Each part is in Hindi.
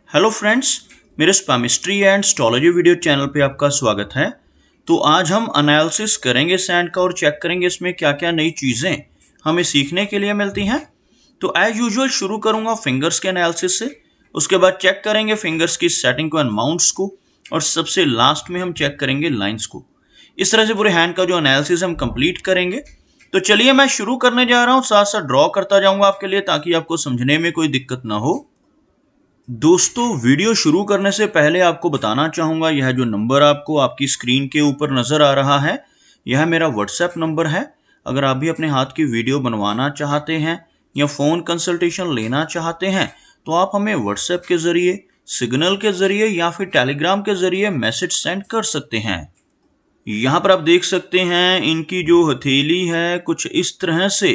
हेलो फ्रेंड्स, मेरे स्पामिस्ट्री एंड एस्ट्रोलॉजी वीडियो चैनल पे आपका स्वागत है। तो आज हम एनालिसिस करेंगे सैंड का और चेक करेंगे इसमें क्या क्या नई चीज़ें हमें सीखने के लिए मिलती हैं। तो एज यूजुअल शुरू करूंगा फिंगर्स के एनालिसिस से, उसके बाद चेक करेंगे फिंगर्स की सेटिंग को एंड माउंट्स को, और सबसे लास्ट में हम चेक करेंगे लाइन्स को। इस तरह से पूरे हैंड का जो एनालिसिस हम कंप्लीट करेंगे। तो चलिए मैं शुरू करने जा रहा हूँ, साथ साथ ड्रॉ करता जाऊंगा आपके लिए ताकि आपको समझने में कोई दिक्कत ना हो। दोस्तों, वीडियो शुरू करने से पहले आपको बताना चाहूँगा, यह जो नंबर आपको आपकी स्क्रीन के ऊपर नज़र आ रहा है, यह मेरा व्हाट्सएप नंबर है। अगर आप भी अपने हाथ की वीडियो बनवाना चाहते हैं या फ़ोन कंसल्टेशन लेना चाहते हैं तो आप हमें व्हाट्सएप के ज़रिए, सिग्नल के ज़रिए या फिर टेलीग्राम के ज़रिए मैसेज सेंड कर सकते हैं। यहाँ पर आप देख सकते हैं इनकी जो हथेली है कुछ इस तरह से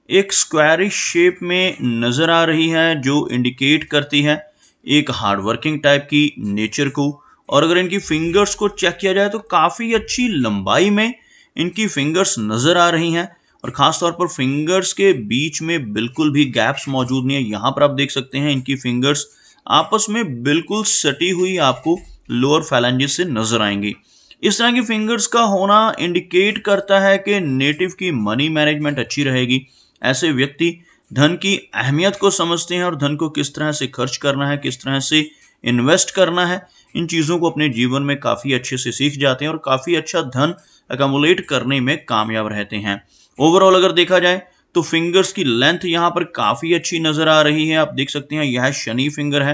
एक स्क्वायरिश शेप में नज़र आ रही है, जो इंडिकेट करती है एक हार्डवर्किंग टाइप की नेचर को। और अगर इनकी फिंगर्स को चेक किया जाए तो काफ़ी अच्छी लंबाई में इनकी फिंगर्स नज़र आ रही हैं, और ख़ास तौर पर फिंगर्स के बीच में बिल्कुल भी गैप्स मौजूद नहीं है। यहाँ पर आप देख सकते हैं इनकी फिंगर्स आपस में बिल्कुल सटी हुई आपको लोअर फैलेंजेस से नज़र आएंगी। इस तरह की फिंगर्स का होना इंडिकेट करता है कि नेटिव की मनी मैनेजमेंट अच्छी रहेगी। ऐसे व्यक्ति धन की अहमियत को समझते हैं और धन को किस तरह से खर्च करना है, किस तरह से इन्वेस्ट करना है, इन चीज़ों को अपने जीवन में काफ़ी अच्छे से सीख जाते हैं और काफ़ी अच्छा धन अकमुलेट करने में कामयाब रहते हैं। ओवरऑल अगर देखा जाए तो फिंगर्स की लेंथ यहाँ पर काफ़ी अच्छी नज़र आ रही है। आप देख सकते हैं यह शनि फिंगर है।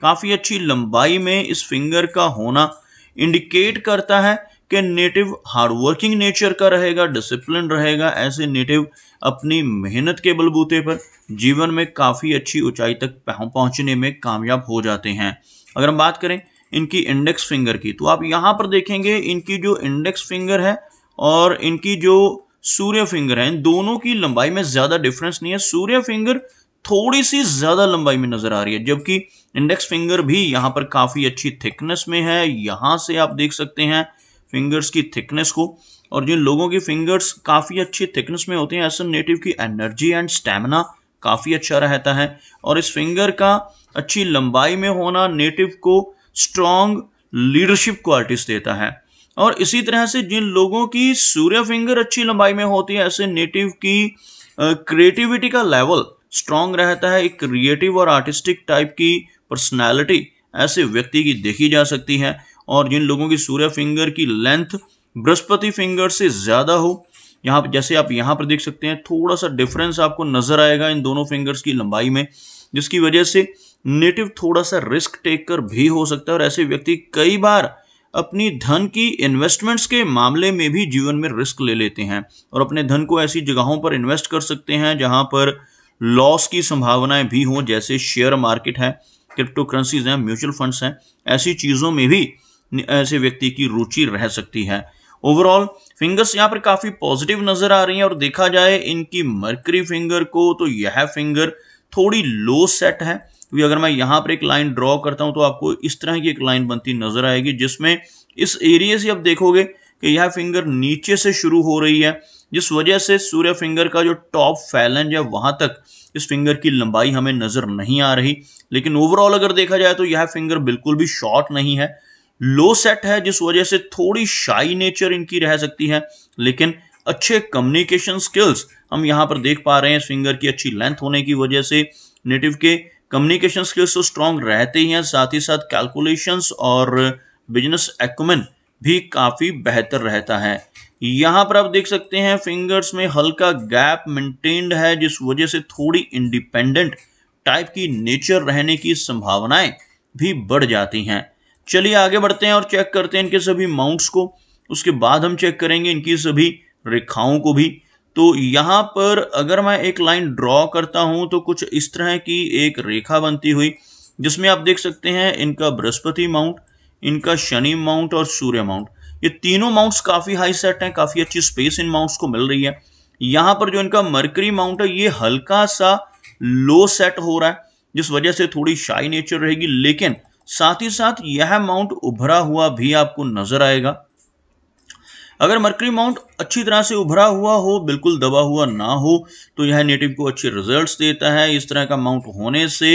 काफ़ी अच्छी लंबाई में इस फिंगर का होना इंडिकेट करता है कि नेटिव हार्डवर्किंग नेचर का रहेगा, डिसिप्लिन रहेगा। ऐसे नेटिव अपनी मेहनत के बलबूते पर जीवन में काफ़ी अच्छी ऊंचाई तक पहुंचने में कामयाब हो जाते हैं। अगर हम बात करें इनकी इंडेक्स फिंगर की, तो आप यहाँ पर देखेंगे इनकी जो इंडेक्स फिंगर है और इनकी जो सूर्य फिंगर है, इन दोनों की लंबाई में ज़्यादा डिफरेंस नहीं है। सूर्य फिंगर थोड़ी सी ज़्यादा लंबाई में नज़र आ रही है, जबकि इंडेक्स फिंगर भी यहाँ पर काफ़ी अच्छी थिकनेस में है। यहाँ से आप देख सकते हैं फिंगर्स की थिकनेस को, और जिन लोगों की फिंगर्स काफ़ी अच्छी थिकनेस में होते हैं, ऐसे नेटिव की एनर्जी एंड स्टैमिना काफ़ी अच्छा रहता है। और इस फिंगर का अच्छी लंबाई में होना नेटिव को स्ट्रॉन्ग लीडरशिप क्वालिटीज देता है। और इसी तरह से जिन लोगों की सूर्य फिंगर अच्छी लंबाई में होती है, ऐसे नेटिव की क्रिएटिविटी का लेवल स्ट्रॉन्ग रहता है। एक क्रिएटिव और आर्टिस्टिक टाइप की पर्सनैलिटी ऐसे व्यक्ति की देखी जा सकती है। और जिन लोगों की सूर्य फिंगर की लेंथ बृहस्पति फिंगर से ज़्यादा हो, यहाँ पर जैसे आप यहाँ पर देख सकते हैं थोड़ा सा डिफरेंस आपको नज़र आएगा इन दोनों फिंगर्स की लंबाई में, जिसकी वजह से नेटिव थोड़ा सा रिस्क टेकर भी हो सकता है। और ऐसे व्यक्ति कई बार अपनी धन की इन्वेस्टमेंट्स के मामले में भी जीवन में रिस्क ले लेते हैं और अपने धन को ऐसी जगहों पर इन्वेस्ट कर सकते हैं जहां पर लॉस की संभावनाएं भी हों, जैसे शेयर मार्केट है, क्रिप्टो करेंसीज हैं, म्यूचुअल फंड्स हैं। ऐसी चीज़ों में भी ऐसे व्यक्ति की रुचि रह सकती है। ओवरऑल फिंगर्स यहाँ पर काफ़ी पॉजिटिव नज़र आ रही हैं। और देखा जाए इनकी मरकरी फिंगर को, तो यह फिंगर थोड़ी लो सेट है। क्योंकि अगर मैं यहाँ पर एक लाइन ड्रॉ करता हूँ तो आपको इस तरह की एक लाइन बनती नजर आएगी, जिसमें इस एरिया से आप देखोगे कि यह फिंगर नीचे से शुरू हो रही है, जिस वजह से सूर्य फिंगर का जो टॉप फैलेंज है वहां तक इस फिंगर की लंबाई हमें नजर नहीं आ रही। लेकिन ओवरऑल अगर देखा जाए तो यह फिंगर बिल्कुल भी शॉर्ट नहीं है, लो सेट है, जिस वजह से थोड़ी शाई नेचर इनकी रह सकती है। लेकिन अच्छे कम्युनिकेशन स्किल्स हम यहाँ पर देख पा रहे हैं। इस फिंगर की अच्छी लेंथ होने की वजह से नेटिव के कम्युनिकेशन स्किल्स तो स्ट्रांग रहते ही हैं, साथ ही साथ कैलकुलेशंस और बिजनेस एक्यूमेन भी काफ़ी बेहतर रहता है। यहाँ पर आप देख सकते हैं फिंगर्स में हल्का गैप मेंटेन्ड है, जिस वजह से थोड़ी इंडिपेंडेंट टाइप की नेचर रहने की संभावनाएं भी बढ़ जाती हैं। चलिए आगे बढ़ते हैं और चेक करते हैं इनके सभी माउंट्स को। उसके बाद हम चेक करेंगे इनकी सभी रेखाओं को भी। तो यहाँ पर अगर मैं एक लाइन ड्रॉ करता हूँ तो कुछ इस तरह की एक रेखा बनती हुई, जिसमें आप देख सकते हैं इनका बृहस्पति माउंट, इनका शनि माउंट और सूर्य माउंट, ये तीनों माउंट्स काफ़ी हाई सेट हैं, काफ़ी अच्छी स्पेस इन माउंट्स को मिल रही है। यहाँ पर जो इनका मरकरी माउंट है ये हल्का सा लो सेट हो रहा है, जिस वजह से थोड़ी शाई नेचर रहेगी। लेकिन साथ ही साथ यह माउंट उभरा हुआ भी आपको नजर आएगा। अगर मरकरी माउंट अच्छी तरह से उभरा हुआ हो, बिल्कुल दबा हुआ ना हो, तो यह नेटिव को अच्छे रिजल्ट्स देता है। इस तरह का माउंट होने से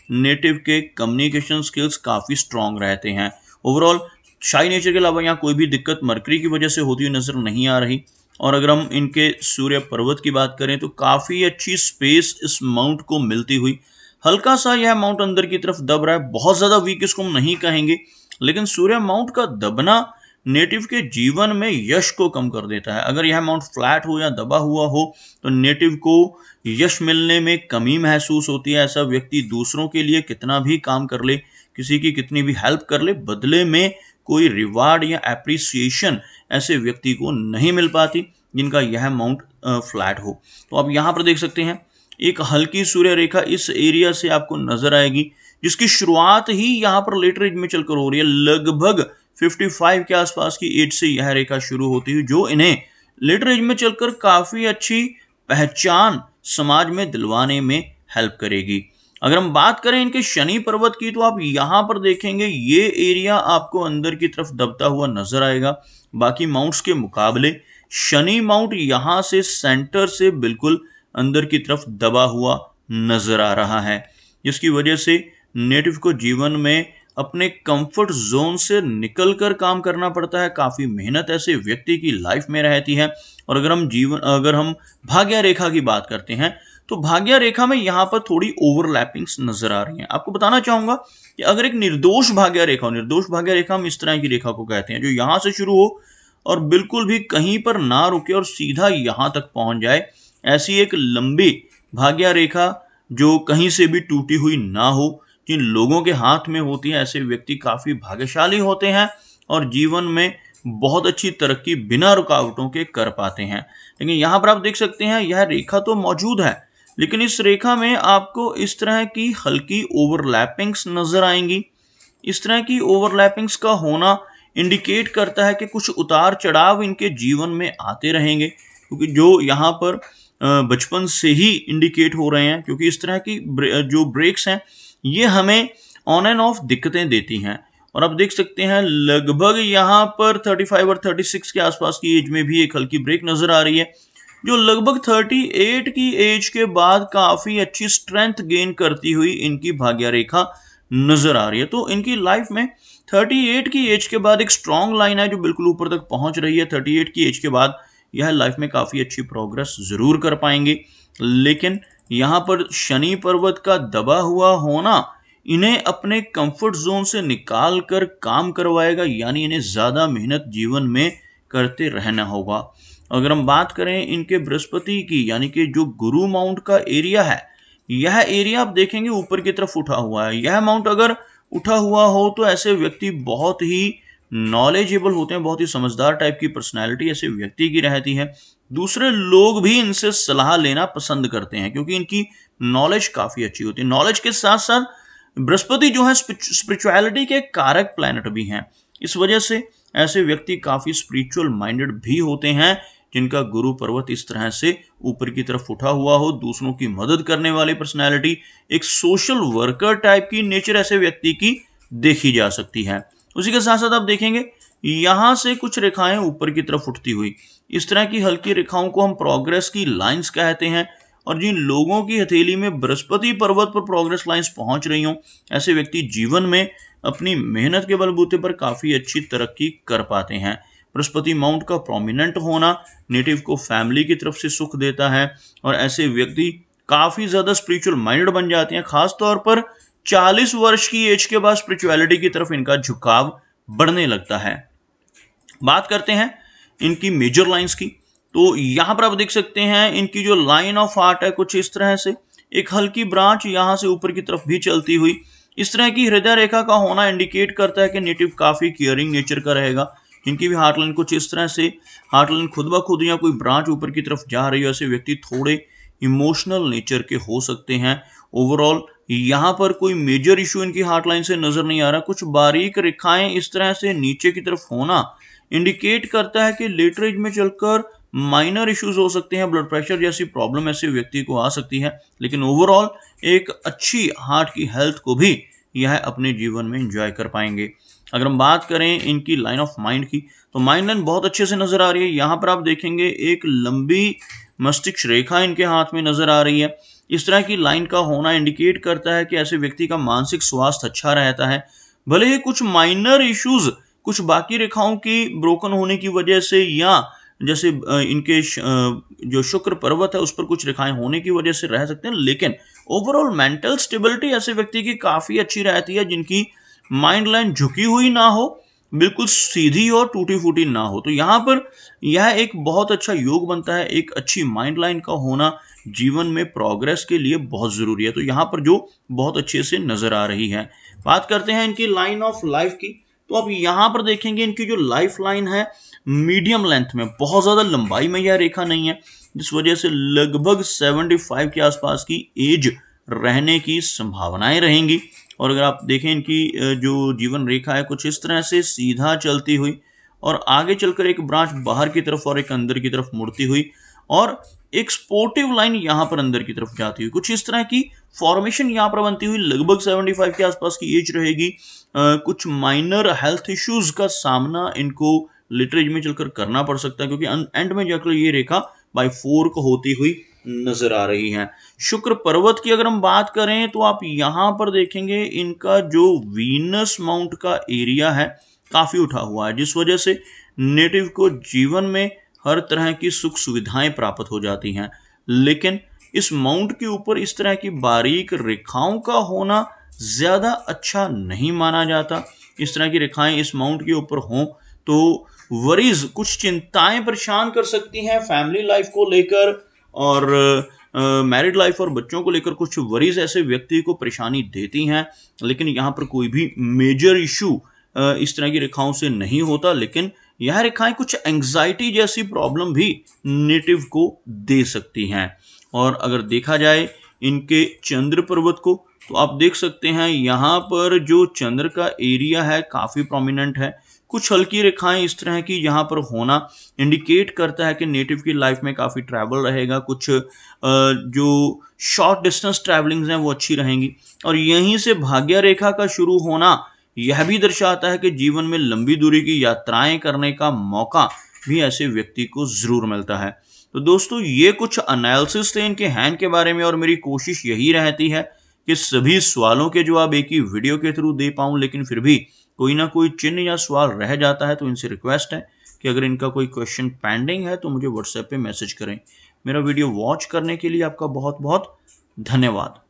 नेटिव के कम्युनिकेशन स्किल्स काफ़ी स्ट्रांग रहते हैं। ओवरऑल शाई नेचर के अलावा यहाँ कोई भी दिक्कत मरकरी की वजह से होती हुई नज़र नहीं आ रही। और अगर हम इनके सूर्य पर्वत की बात करें तो काफ़ी अच्छी स्पेस इस माउंट को मिलती हुई, हल्का सा यह माउंट अंदर की तरफ दब रहा है, बहुत ज़्यादा वीक इसको हम नहीं कहेंगे, लेकिन सूर्य माउंट का दबना नेटिव के जीवन में यश को कम कर देता है। अगर यह माउंट फ्लैट हो या दबा हुआ हो तो नेटिव को यश मिलने में कमी महसूस होती है। ऐसा व्यक्ति दूसरों के लिए कितना भी काम कर ले, किसी की कितनी भी हेल्प कर ले, बदले में कोई रिवार्ड या एप्रिसिएशन ऐसे व्यक्ति को नहीं मिल पाती जिनका यह माउंट फ्लैट हो। तो आप यहाँ पर देख सकते हैं एक हल्की सूर्य रेखा इस एरिया से आपको नजर आएगी, जिसकी शुरुआत ही यहाँ पर लेटर एज में चलकर हो रही है। लगभग 55 के आसपास की एज से यह रेखा शुरू होती है, जो इन्हें लेटर एज में चलकर काफी अच्छी पहचान समाज में दिलवाने में हेल्प करेगी। अगर हम बात करें इनके शनि पर्वत की तो आप यहाँ पर देखेंगे ये एरिया आपको अंदर की तरफ दबता हुआ नजर आएगा। बाकी माउंट्स के मुकाबले शनि माउंट यहाँ से सेंटर से बिल्कुल अंदर की तरफ दबा हुआ नजर आ रहा है, जिसकी वजह से नेटिव को जीवन में अपने कंफर्ट जोन से निकलकर काम करना पड़ता है। काफी मेहनत ऐसे व्यक्ति की लाइफ में रहती है। और अगर हम भाग्य रेखा की बात करते हैं तो भाग्य रेखा में यहाँ पर थोड़ी ओवरलैपिंग्स नजर आ रही हैं। आपको बताना चाहूंगा कि अगर एक निर्दोष भाग्य रेखा हो, निर्दोष भाग्य रेखा हम इस तरह की रेखा को कहते हैं जो यहाँ से शुरू हो और बिल्कुल भी कहीं पर ना रुके और सीधा यहाँ तक पहुंच जाए, ऐसी एक लंबी भाग्य रेखा जो कहीं से भी टूटी हुई ना हो, जिन लोगों के हाथ में होती है, ऐसे व्यक्ति काफी भाग्यशाली होते हैं और जीवन में बहुत अच्छी तरक्की बिना रुकावटों के कर पाते हैं। लेकिन यहाँ पर आप देख सकते हैं यह रेखा तो मौजूद है, लेकिन इस रेखा में आपको इस तरह की हल्की ओवरलैपिंग्स नजर आएंगी। इस तरह की ओवरलैपिंग्स का होना इंडिकेट करता है कि कुछ उतार चढ़ाव इनके जीवन में आते रहेंगे, क्योंकि जो यहाँ पर बचपन से ही इंडिकेट हो रहे हैं, क्योंकि इस तरह की जो ब्रेक्स हैं ये हमें ऑन एंड ऑफ दिक्कतें देती हैं। और आप देख सकते हैं लगभग यहाँ पर 35 और 36 के आसपास की एज में भी एक हल्की ब्रेक नजर आ रही है, जो लगभग 38 की एज के बाद काफी अच्छी स्ट्रेंथ गेन करती हुई इनकी भाग्य रेखा नजर आ रही है। तो इनकी लाइफ में 38 की एज के बाद एक स्ट्रॉन्ग लाइन है जो बिल्कुल ऊपर तक पहुंच रही है। 38 की एज के बाद यह लाइफ में काफी अच्छी प्रोग्रेस जरूर कर पाएंगे, लेकिन यहाँ पर शनि पर्वत का दबा हुआ होना इन्हें अपने कंफर्ट जोन से निकाल कर काम करवाएगा, यानी इन्हें ज्यादा मेहनत जीवन में करते रहना होगा। अगर हम बात करें इनके बृहस्पति की, यानी कि जो गुरु माउंट का एरिया है, यह एरिया आप देखेंगे ऊपर की तरफ उठा हुआ है। यह माउंट अगर उठा हुआ हो तो ऐसे व्यक्ति बहुत ही नॉलेजेबल होते हैं, बहुत ही समझदार टाइप की पर्सनैलिटी ऐसे व्यक्ति की रहती है। दूसरे लोग भी इनसे सलाह लेना पसंद करते हैं क्योंकि इनकी नॉलेज काफी अच्छी होती है। नॉलेज के साथ साथ बृहस्पति जो है स्पिरिचुअलिटी के कारक प्लैनेट भी हैं, इस वजह से ऐसे व्यक्ति काफी स्पिरिचुअल माइंडेड भी होते हैं जिनका गुरु पर्वत इस तरह से ऊपर की तरफ उठा हुआ हो। दूसरों की मदद करने वाली पर्सनैलिटी, एक सोशल वर्कर टाइप की नेचर ऐसे व्यक्ति की देखी जा सकती है। उसी के साथ साथ आप देखेंगे यहां से कुछ रेखाएं ऊपर की तरफ उठती हुई, इस तरह की हल्की रेखाओं को हम प्रोग्रेस की लाइंस कहते हैं। और जिन लोगों की हथेली में बृहस्पति पर्वत पर प्रोग्रेस लाइंस पहुंच रही हों, ऐसे व्यक्ति जीवन में अपनी मेहनत के बलबूते पर काफी अच्छी तरक्की कर पाते हैं। बृहस्पति माउंट का प्रोमिनेंट होना नेटिव को फैमिली की तरफ से सुख देता है और ऐसे व्यक्ति काफी ज्यादा स्पिरिचुअल माइंडेड बन जाते हैं। खासतौर पर 40 वर्ष की एज के बाद स्पिरिचुअलिटी की तरफ इनका झुकाव बढ़ने लगता है। बात करते हैं इनकी मेजर लाइंस की, तो यहां पर आप देख सकते हैं इनकी जो लाइन ऑफ आर्ट है कुछ इस तरह से, एक हल्की ब्रांच यहां से ऊपर की तरफ भी चलती हुई। इस तरह की हृदय रेखा का होना इंडिकेट करता है कि नेटिव काफी केयरिंग नेचर का रहेगा। इनकी भी हार्ट लाइन कुछ इस तरह से, हार्ट लाइन खुद ब खुद या कोई ब्रांच ऊपर की तरफ जा रही है, ऐसे व्यक्ति थोड़े इमोशनल नेचर के हो सकते हैं। ओवरऑल यहाँ पर कोई मेजर इशू इनकी हार्ट लाइन से नजर नहीं आ रहा। कुछ बारीक रेखाएं इस तरह से नीचे की तरफ होना इंडिकेट करता है कि लेटर एज में चलकर माइनर इश्यूज हो सकते हैं, ब्लड प्रेशर जैसी प्रॉब्लम ऐसे व्यक्ति को आ सकती है, लेकिन ओवरऑल एक अच्छी हार्ट की हेल्थ को भी यह अपने जीवन में एंजॉय कर पाएंगे। अगर हम बात करें इनकी लाइन ऑफ माइंड की, तो माइंड लाइन बहुत अच्छे से नजर आ रही है। यहाँ पर आप देखेंगे एक लंबी मस्तिष्क रेखा इनके हाथ में नजर आ रही है। इस तरह की लाइन का होना इंडिकेट करता है कि ऐसे व्यक्ति का मानसिक स्वास्थ्य अच्छा रहता है। भले ही कुछ माइनर इश्यूज कुछ बाकी रेखाओं की ब्रोकन होने की वजह से, या जैसे इनके जो शुक्र पर्वत है उस पर कुछ रेखाएं होने की वजह से रह सकते हैं, लेकिन ओवरऑल मेंटल स्टेबिलिटी ऐसे व्यक्ति की काफी अच्छी रहती है जिनकी माइंड लाइन झुकी हुई ना हो, बिल्कुल सीधी और टूटी फूटी ना हो। तो यहाँ पर यह एक बहुत अच्छा योग बनता है। एक अच्छी माइंड लाइन का होना जीवन में प्रोग्रेस के लिए बहुत जरूरी है। तो यहाँ पर जो बहुत अच्छे से नजर आ रही है। बात करते हैं इनकी लाइन ऑफ लाइफ की। तो आप यहाँ पर देखेंगे इनकी जो लाइफ लाइन है मीडियम लेंथ में, बहुत ज्यादा लंबाई में यह रेखा नहीं है, जिस वजह से लगभग 75 के आसपास की एज रहने की संभावनाएं रहेंगी। और अगर आप देखें इनकी जो जीवन रेखा है कुछ इस तरह से सीधा चलती हुई और आगे चलकर एक ब्रांच बाहर की तरफ और एक अंदर की तरफ मुड़ती हुई और एक स्पोर्टिव लाइन यहाँ पर अंदर की तरफ जाती हुई, कुछ इस तरह की फॉर्मेशन यहाँ पर बनती हुई। लगभग 75 के आसपास की एज रहेगी। कुछ माइनर हेल्थ इश्यूज का सामना इनको लेटर एज में चलकर करना पड़ सकता है, क्योंकि एंड में जाकर ये रेखा बाय 4 को होती हुई नजर आ रही है। शुक्र पर्वत की अगर हम बात करें तो आप यहां पर देखेंगे इनका जो वीनस माउंट का एरिया है काफी उठा हुआ है, जिस वजह से नेटिव को जीवन में हर तरह की सुख सुविधाएं प्राप्त हो जाती हैं। लेकिन इस माउंट के ऊपर इस तरह की बारीक रेखाओं का होना ज्यादा अच्छा नहीं माना जाता। इस तरह की रेखाएं इस माउंट के ऊपर हों तो वरीज, कुछ चिंताएं परेशान कर सकती हैं फैमिली लाइफ को लेकर, और मैरिड लाइफ और बच्चों को लेकर कुछ वरीज ऐसे व्यक्ति को परेशानी देती हैं। लेकिन यहाँ पर कोई भी मेजर इशू इस तरह की रेखाओं से नहीं होता। लेकिन यह रेखाएं कुछ एंग्जाइटी जैसी प्रॉब्लम भी नेटिव को दे सकती हैं। और अगर देखा जाए इनके चंद्र पर्वत को तो आप देख सकते हैं यहाँ पर जो चंद्र का एरिया है काफी प्रोमिनेंट है। कुछ हल्की रेखाएं इस तरह की यहाँ पर होना इंडिकेट करता है कि नेटिव की लाइफ में काफी ट्रैवल रहेगा। कुछ जो शॉर्ट डिस्टेंस ट्रैवलिंग्स हैं वो अच्छी रहेंगी। और यहीं से भाग्य रेखा का शुरू होना यह भी दर्शाता है कि जीवन में लंबी दूरी की यात्राएं करने का मौका भी ऐसे व्यक्ति को जरूर मिलता है। तो दोस्तों ये कुछ एनालिसिस थे इनके हैंड के बारे में, और मेरी कोशिश यही रहती है कि सभी सवालों के जवाब एक ही वीडियो के थ्रू दे पाऊं। लेकिन फिर भी कोई ना कोई चिन्ह या सवाल रह जाता है, तो इनसे रिक्वेस्ट है कि अगर इनका कोई क्वेश्चन पेंडिंग है तो मुझे व्हाट्सएप पे मैसेज करें। मेरा वीडियो वॉच करने के लिए आपका बहुत बहुत धन्यवाद।